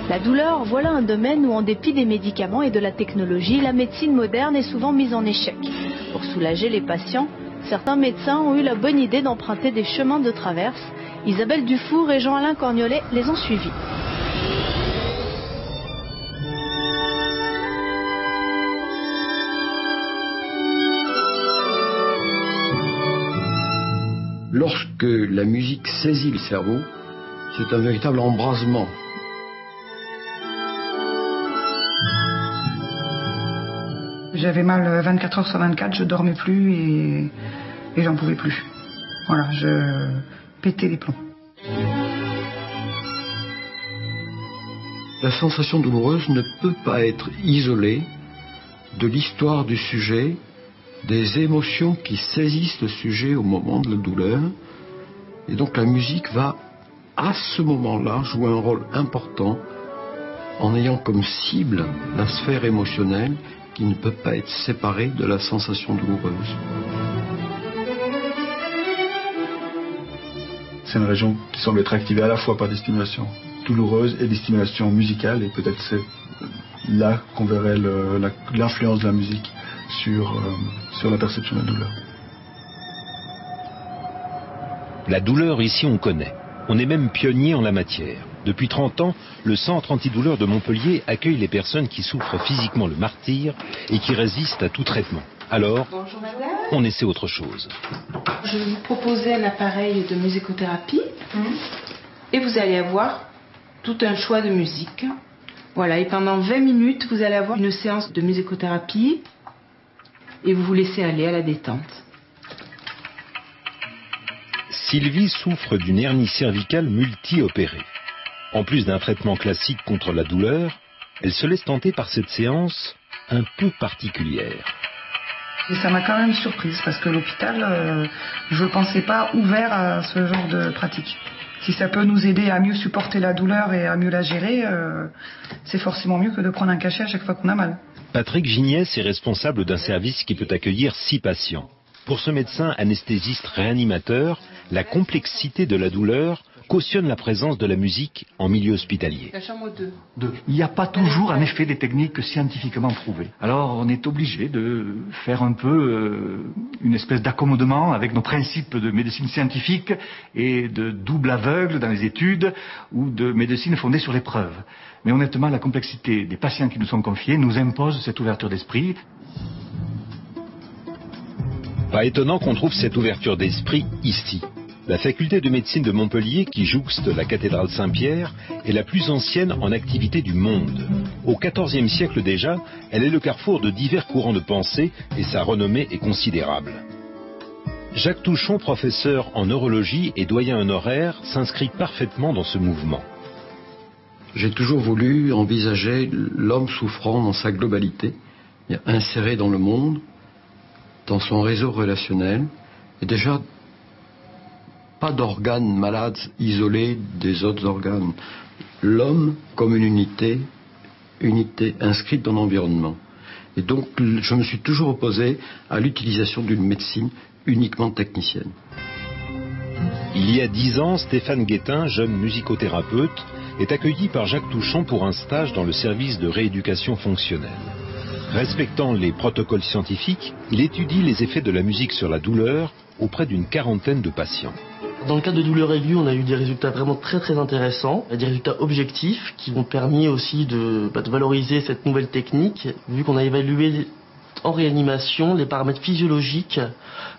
La douleur, voilà un domaine où, en dépit des médicaments et de la technologie, la médecine moderne est souvent mise en échec. Pour soulager les patients, certains médecins ont eu la bonne idée d'emprunter des chemins de traverse. Isabelle Dufour et Jean-Alain Corniolet les ont suivis. Lorsque la musique saisit le cerveau, c'est un véritable embrasement. J'avais mal 24 heures sur 24, je dormais plus et j'en pouvais plus. Voilà, je pétais les plombs. La sensation douloureuse ne peut pas être isolée de l'histoire du sujet, des émotions qui saisissent le sujet au moment de la douleur. Et donc la musique va, à ce moment-là, jouer un rôle important en ayant comme cible la sphère émotionnelle qui ne peut pas être séparée de la sensation douloureuse. C'est une région qui semble être activée à la fois par des stimulations douloureuses et des stimulations musicales, et peut-être c'est là qu'on verrait l'influence de la musique sur la perception de la douleur. La douleur, ici, on connaît. On est même pionnier en la matière. Depuis 30 ans, le centre antidouleur de Montpellier accueille les personnes qui souffrent physiquement le martyre et qui résistent à tout traitement. Alors, on essaie autre chose. Je vais vous proposer un appareil de musicothérapie et vous allez avoir tout un choix de musique. Voilà, et pendant 20 minutes, vous allez avoir une séance de musicothérapie et vous vous laissez aller à la détente. Sylvie souffre d'une hernie cervicale multi-opérée. En plus d'un traitement classique contre la douleur, elle se laisse tenter par cette séance un peu particulière. Et ça m'a quand même surprise parce que l'hôpital, je ne pensais pas ouvert à ce genre de pratique. Si ça peut nous aider à mieux supporter la douleur et à mieux la gérer, c'est forcément mieux que de prendre un cachet à chaque fois qu'on a mal. Patrick Gignès est responsable d'un service qui peut accueillir 6 patients. Pour ce médecin anesthésiste réanimateur, la complexité de la douleur cautionne la présence de la musique en milieu hospitalier. La chambre 2. Il n'y a pas toujours en effet des techniques scientifiquement prouvées. Alors on est obligé de faire un peu une espèce d'accommodement avec nos principes de médecine scientifique et de double aveugle dans les études ou de médecine fondée sur les preuves. Mais honnêtement, la complexité des patients qui nous sont confiés nous impose cette ouverture d'esprit. Pas étonnant qu'on trouve cette ouverture d'esprit ici. La faculté de médecine de Montpellier, qui jouxte la cathédrale Saint-Pierre, est la plus ancienne en activité du monde. Au XIVe siècle déjà, elle est le carrefour de divers courants de pensée et sa renommée est considérable. Jacques Touchon, professeur en neurologie et doyen honoraire, s'inscrit parfaitement dans ce mouvement. J'ai toujours voulu envisager l'homme souffrant dans sa globalité, inséré dans le monde, dans son réseau relationnel, et déjà pas d'organes malades isolés des autres organes. L'homme comme une unité inscrite dans l'environnement. Et donc je me suis toujours opposé à l'utilisation d'une médecine uniquement technicienne. Il y a 10 ans, Stéphane Guettin, jeune musicothérapeute, est accueilli par Jacques Touchon pour un stage dans le service de rééducation fonctionnelle. Respectant les protocoles scientifiques, il étudie les effets de la musique sur la douleur auprès d'une 40aine de patients. Dans le cas de douleur aiguë, on a eu des résultats vraiment très intéressants, des résultats objectifs qui ont permis aussi de valoriser cette nouvelle technique, vu qu'on a évalué en réanimation les paramètres physiologiques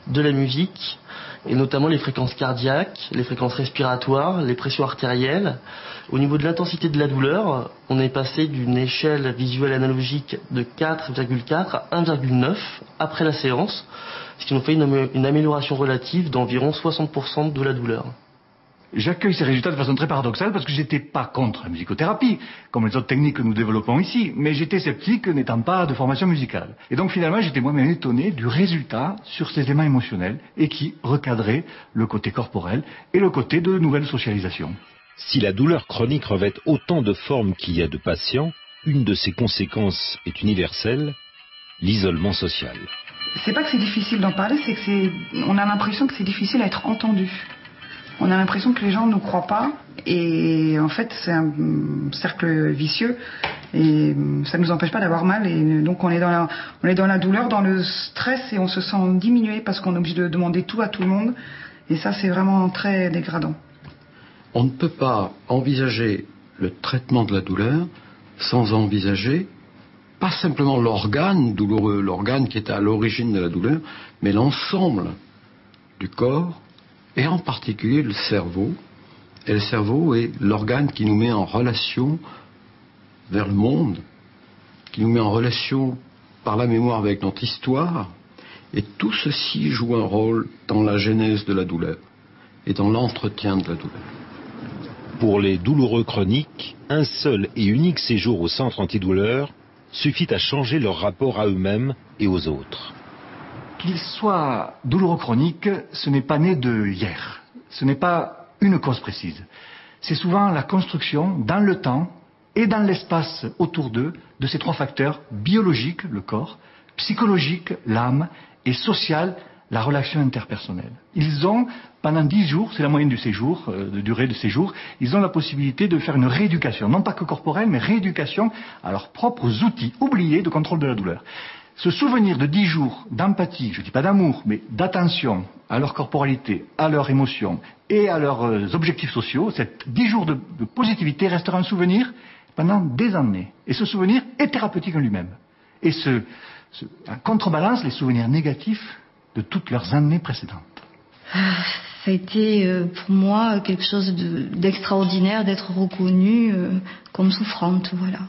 de la musique, et notamment les fréquences cardiaques, les fréquences respiratoires, les pressions artérielles. Au niveau de l'intensité de la douleur, on est passé d'une échelle visuelle analogique de 4,4 à 1,9 après la séance, ce qui nous fait une amélioration relative d'environ 60% de la douleur. J'accueille ces résultats de façon très paradoxale parce que j'étais pas contre la musicothérapie, comme les autres techniques que nous développons ici, mais j'étais sceptique n'étant pas de formation musicale. Et donc finalement j'étais moi-même étonné du résultat sur ces éléments émotionnels et qui recadrait le côté corporel et le côté de nouvelle socialisation. Si la douleur chronique revêt autant de formes qu'il y a de patients, une de ses conséquences est universelle, l'isolement social. C'est pas que c'est difficile d'en parler, c'est que on a l'impression que c'est difficile à être entendu. On a l'impression que les gens ne nous croient pas et en fait c'est un cercle vicieux et ça ne nous empêche pas d'avoir mal et donc on est dans la douleur, dans le stress et on se sent diminué parce qu'on est obligé de demander tout à tout le monde et ça c'est vraiment très dégradant. On ne peut pas envisager le traitement de la douleur sans envisager pas simplement l'organe douloureux, l'organe qui est à l'origine de la douleur, mais l'ensemble du corps et en particulier le cerveau. Et le cerveau est l'organe qui nous met en relation vers le monde, qui nous met en relation par la mémoire avec notre histoire. Et tout ceci joue un rôle dans la genèse de la douleur et dans l'entretien de la douleur. Pour les douloureux chroniques, un seul et unique séjour au centre antidouleur suffit à changer leur rapport à eux-mêmes et aux autres. Qu'il soit douloureux chronique, ce n'est pas né de hier. Ce n'est pas une cause précise. C'est souvent la construction dans le temps et dans l'espace autour d'eux de ces trois facteurs biologiques, le corps, psychologique, l'âme, et social, la relation interpersonnelle. Ils ont, pendant 10 jours, c'est la moyenne du séjour, de durée de séjour, ils ont la possibilité de faire une rééducation, non pas que corporelle, mais rééducation à leurs propres outils oubliés de contrôle de la douleur. Ce souvenir de 10 jours d'empathie, je ne dis pas d'amour, mais d'attention à leur corporalité, à leurs émotions et à leurs objectifs sociaux, ces 10 jours de positivité restera un souvenir pendant des années. Et ce souvenir est thérapeutique en lui-même. Et en contrebalance les souvenirs négatifs de toutes leurs années précédentes. Ça a été pour moi quelque chose d'extraordinaire d'être reconnue comme souffrante, voilà.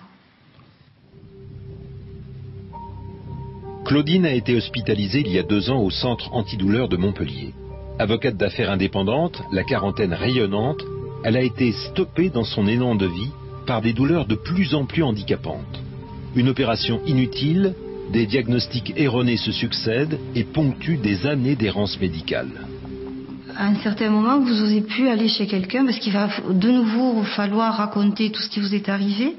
Claudine a été hospitalisée il y a 2 ans au centre antidouleur de Montpellier. Avocate d'affaires indépendante, la quarantaine rayonnante, elle a été stoppée dans son élan de vie par des douleurs de plus en plus handicapantes. Une opération inutile, des diagnostics erronés se succèdent et ponctuent des années d'errance médicale. À un certain moment, vous n'osez plus aller chez quelqu'un parce qu'il va de nouveau falloir raconter tout ce qui vous est arrivé.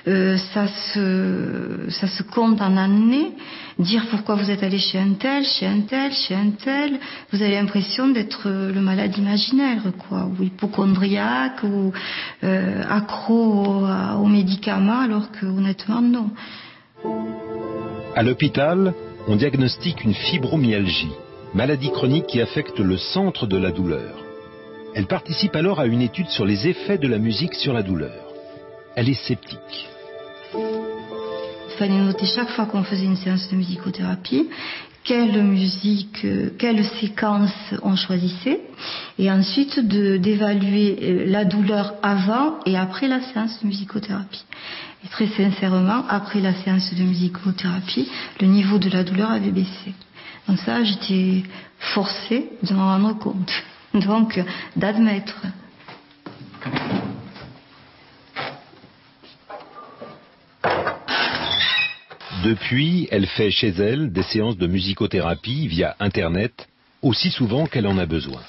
Ça se compte en années. Dire pourquoi vous êtes allé chez un tel, chez un tel, chez un tel. Vous avez l'impression d'être le malade imaginaire, quoi, ou hypocondriaque, ou accro aux médicaments, alors que honnêtement non. À l'hôpital, on diagnostique une fibromyalgie, maladie chronique qui affecte le centre de la douleur. Elle participe alors à une étude sur les effets de la musique sur la douleur. Elle est sceptique. Il fallait noter chaque fois qu'on faisait une séance de musicothérapie quelle musique, quelle séquence on choisissait, et ensuite d'évaluer la douleur avant et après la séance de musicothérapie. Et très sincèrement, après la séance de musicothérapie, le niveau de la douleur avait baissé. Donc ça, j'étais forcée de m'en rendre compte, donc d'admettre. Depuis, elle fait chez elle des séances de musicothérapie via Internet, aussi souvent qu'elle en a besoin.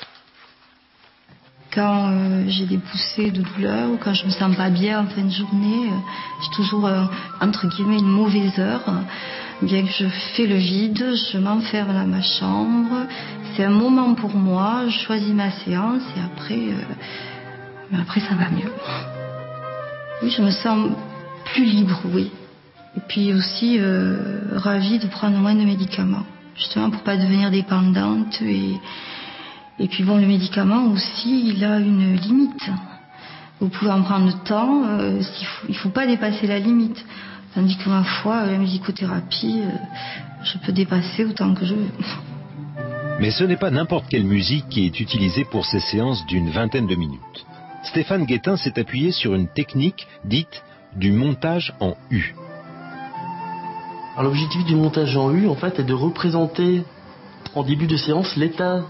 Quand j'ai des poussées de douleur ou quand je me sens pas bien en fin de journée, j'ai toujours, entre guillemets, une mauvaise heure. Bien que je fais le vide, je m'enferme dans ma chambre. C'est un moment pour moi, je choisis ma séance et après ça va mieux. Oui, je me sens plus libre, oui. Et puis aussi ravie de prendre moins de médicaments, justement pour pas devenir dépendante. Et puis bon, le médicament aussi, il a une limite. Vous pouvez en prendre le temps, il faut pas dépasser la limite. Tandis que ma foi, la musicothérapie, je peux dépasser autant que je veux. Mais ce n'est pas n'importe quelle musique qui est utilisée pour ces séances d'une vingtaine de minutes. Stéphane Guettin s'est appuyé sur une technique dite du montage en U. L'objectif du montage en U, en fait, est de représenter en début de séance l'état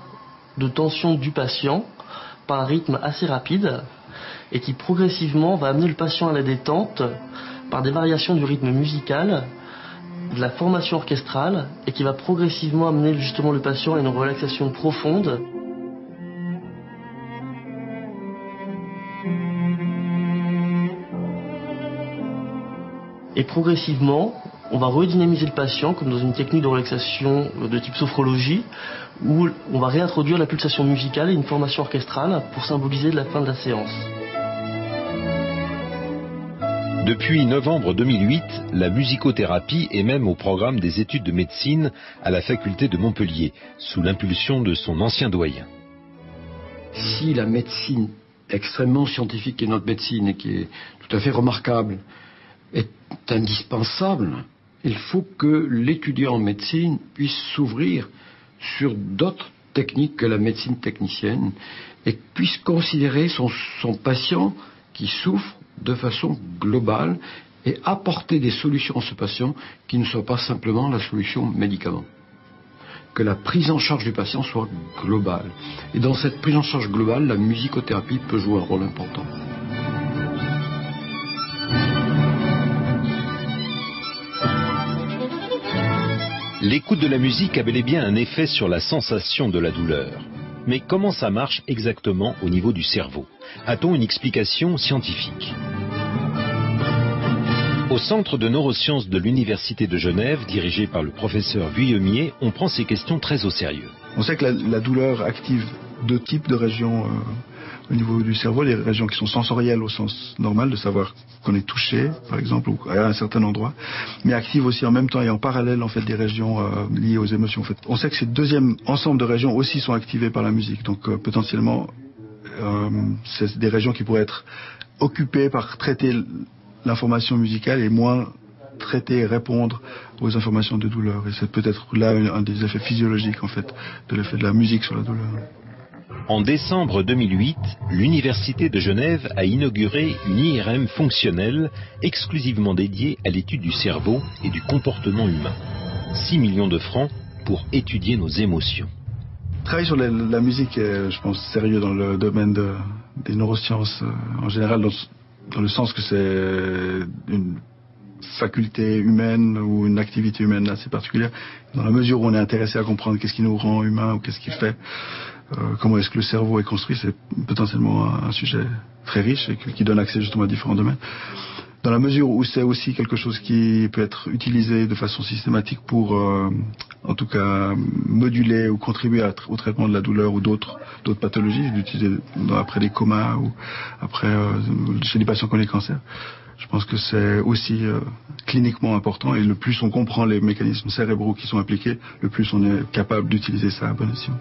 de tension du patient par un rythme assez rapide et qui progressivement va amener le patient à la détente par des variations du rythme musical, de la formation orchestrale et qui va progressivement amener justement le patient à une relaxation profonde. Et progressivement, On va redynamiser le patient comme dans une technique de relaxation de type sophrologie où on va réintroduire la pulsation musicale et une formation orchestrale pour symboliser la fin de la séance. Depuis novembre 2008, la musicothérapie est même au programme des études de médecine à la faculté de Montpellier, sous l'impulsion de son ancien doyen. Si la médecine extrêmement scientifique qui est notre médecine et qui est tout à fait remarquable est indispensable, il faut que l'étudiant en médecine puisse s'ouvrir sur d'autres techniques que la médecine technicienne et puisse considérer son patient qui souffre de façon globale et apporter des solutions à ce patient qui ne soient pas simplement la solution médicament. Que la prise en charge du patient soit globale. Et dans cette prise en charge globale, la musicothérapie peut jouer un rôle important. L'écoute de la musique a bel et bien un effet sur la sensation de la douleur. Mais comment ça marche exactement au niveau du cerveau? A-t-on une explication scientifique? Au Centre de neurosciences de l'Université de Genève, dirigé par le professeur Vuillemier, on prend ces questions très au sérieux. On sait que la douleur active deux types de régions au niveau du cerveau, les régions qui sont sensorielles au sens normal, de savoir qu'on est touché, par exemple, ou à un certain endroit, mais active aussi en même temps et en parallèle en fait des régions liées aux émotions. En fait, on sait que ces deuxièmes ensembles de régions aussi sont activées par la musique, donc potentiellement c'est des régions qui pourraient être occupées par traiter l'information musicale et moins traiter et répondre aux informations de douleur. Et c'est peut-être là un des effets physiologiques en fait de l'effet de la musique sur la douleur. En décembre 2008, l'Université de Genève a inauguré une IRM fonctionnelle exclusivement dédiée à l'étude du cerveau et du comportement humain. 6 millions de francs pour étudier nos émotions. Travailler sur la musique est, je pense, sérieux dans le domaine des neurosciences en général, dans le sens que c'est une faculté humaine ou une activité humaine assez particulière, dans la mesure où on est intéressé à comprendre qu'est-ce qui nous rend humains ou qu'est-ce qui fait, comment est-ce que le cerveau est construit, c'est potentiellement un sujet très riche et qui donne accès justement à différents domaines. Dans la mesure où c'est aussi quelque chose qui peut être utilisé de façon systématique pour, en tout cas, moduler ou contribuer au traitement de la douleur ou d'autres pathologies, d'utiliser après des comas ou après chez des patients qui ont des cancers. Je pense que c'est aussi cliniquement important et le plus on comprend les mécanismes cérébraux qui sont impliqués, le plus on est capable d'utiliser ça à bon escient.